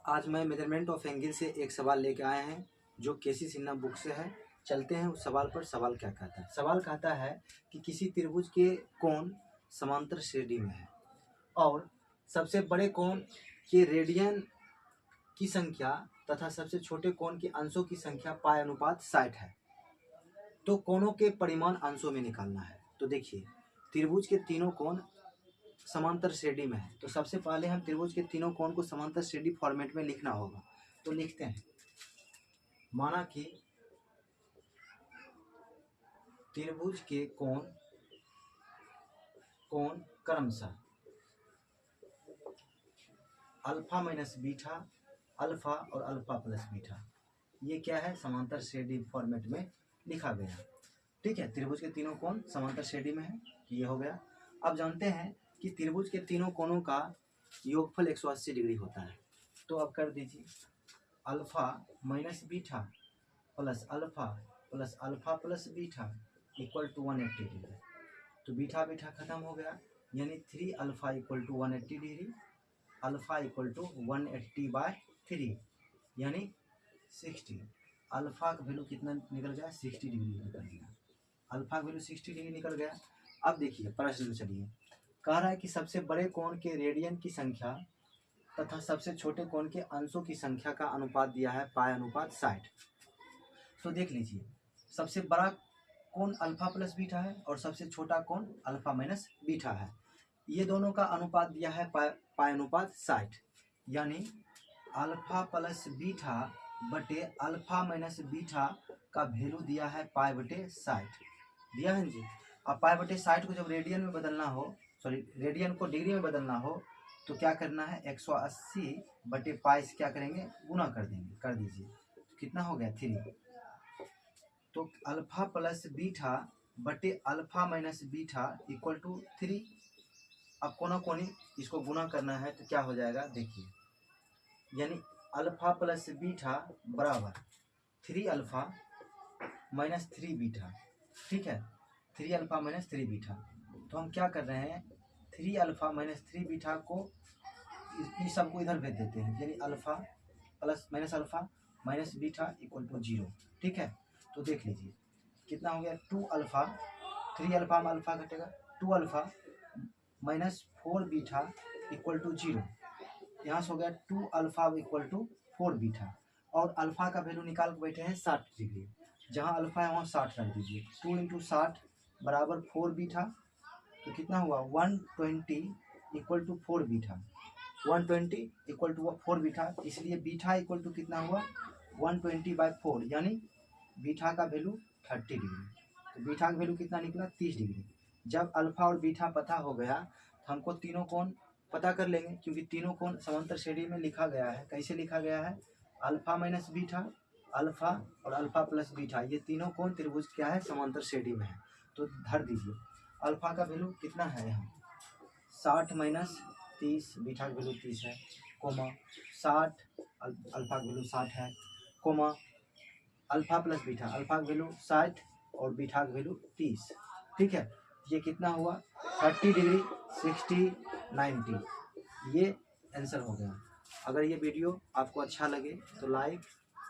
आज मैं measurement of angle से एक सवाल लेके आए हैं जो केसी सिन्हा बुक से है। चलते हैं उस सवाल पर। सवाल क्या कहता है? सवाल कहता है कि किसी त्रिभुज के कोण समांतर श्रेणी में है और सबसे बड़े कोण के रेडियन की संख्या तथा सबसे छोटे कोण के अंशों की संख्या पाई अनुपात 60 है। तो कोणों के परिमाण अंशों में निकालना है। तो देखिए, त्रिभुज के तीनों कोण समांतर श्रेणी में है, तो सबसे पहले हम त्रिभुज के तीनों कोण को समांतर श्रेणी फॉर्मेट में लिखना होगा। तो लिखते हैं, माना कि त्रिभुज के कोण क्रमशः अल्फा माइनस बीटा, अल्फा और अल्फा प्लस बीटा, ये क्या है? समांतर श्रेणी फॉर्मेट में लिखा गया। ठीक है, त्रिभुज के तीनों कोण समांतर श्रेणी में है, ये हो गया। अब जानते हैं कि त्रिभुज के तीनों कोणों का योगफल 180 डिग्री होता है। तो अब कर दीजिए, alpha minus beta plus alpha plus beta equal to 180 degree. तो बीटा बीटा खत्म हो गया, यानी 3 alpha equal to 180 degree, alpha equal to 180/3 यानी 60। अल्फा का वैल्यू कितना निकल गया? 60 डिग्री निकल गया। अल्फा का वैल्यू 60 डिग्री निकल गया। अब देखिए प्रश्न, चलिए कह रहा है कि सबसे बड़े कोण के रेडियन की संख्या तथा सबसे छोटे कोण के अंशों की संख्या का अनुपात दिया है पाई अनुपात 60। तो देख लीजिए, सबसे बड़ा कोण अल्फा प्लस बीटा है और सबसे छोटा कोण अल्फा माइनस बीटा है। ये दोनों का अनुपात दिया है पाई अनुपात 60, यानी अल्फा प्लस बीटा बटे अल्फा माइनस बीटा का वैल्यू दिया है पाई बटे 60, दिया है जी। अब पाई बटे 60 को जब रेडियन में बदलना हो, रेडियन को डिग्री में बदलना हो, तो क्या करना है? 180 बटे पाई से क्या करेंगे? गुना कर देंगे। कर दीजिए, तो कितना हो गया? 3। तो अल्फा प्लस बीटा बटे alpha minus beta equal to 3। अब कोना कोनी इसको गुना करना है तो क्या हो जाएगा? देखिए, यानी अल्फा प्लस बीटा बराबर 3 अल्फा माइनस 3 बीटा। ठीक है, 3 अल्फा माइनस 3 बीटा। तो हम क्या कर रहे हैं? 3 अल्फा माइनस 3 बीटा को इस सबको इधर भेज देते हैं, यानी alpha plus alpha minus beta equal to 0। ठीक है, तो देख लीजिए कितना हो गया? 2 अल्फा, 3 अल्फा में अल्फा घटेगा, 2 alpha minus 4 beta equal to 0। यहाँ से हो गया 2 अल्फा इक्वल टू 4 बीटा। और अल्फा का वैल्यू निकाल के बैठे हैं 60 डिग्री। जहाँ अल्फा है वहाँ 60 रख दीजिए। 2 इंटू 60 बराबर 4 बीटा। तो कितना हुआ? 120 equal to 4 beta. 120 equal to 4 beta, इसलिए बीटा इक्वल टू कितना हुआ? 120/4, यानी बीटा का वैल्यू 30 डिग्री। तो बीटा का वैल्यू कितना निकला? 30 डिग्री। जब अल्फा और बीटा पता हो गया तो हमको तीनों कोण पता कर लेंगे, क्योंकि तीनों कोण समांतर श्रेणी में लिखा गया है। कैसे लिखा गया है? अल्फा माइनस बीटा, अल्फा और अल्फा प्लस बीटा, ये तीनों कोण त्रिभुज क्या है? समांतर श्रेणी में है। तो धर दीजिए, अल्फा का वैल्यू कितना है? यहाँ 60 माइनस 30, बीटा का वैल्यू 30 है, कोमा 60, अल्फा का वैल्यू 60 है, comma alpha plus beta, alpha का वैल्यू 60 और बीटा का वैल्यू 30। ठीक है, ये कितना हुआ? 30 डिग्री, 60, 90। ये आंसर हो गया। अगर ये वीडियो आपको अच्छा लगे तो लाइक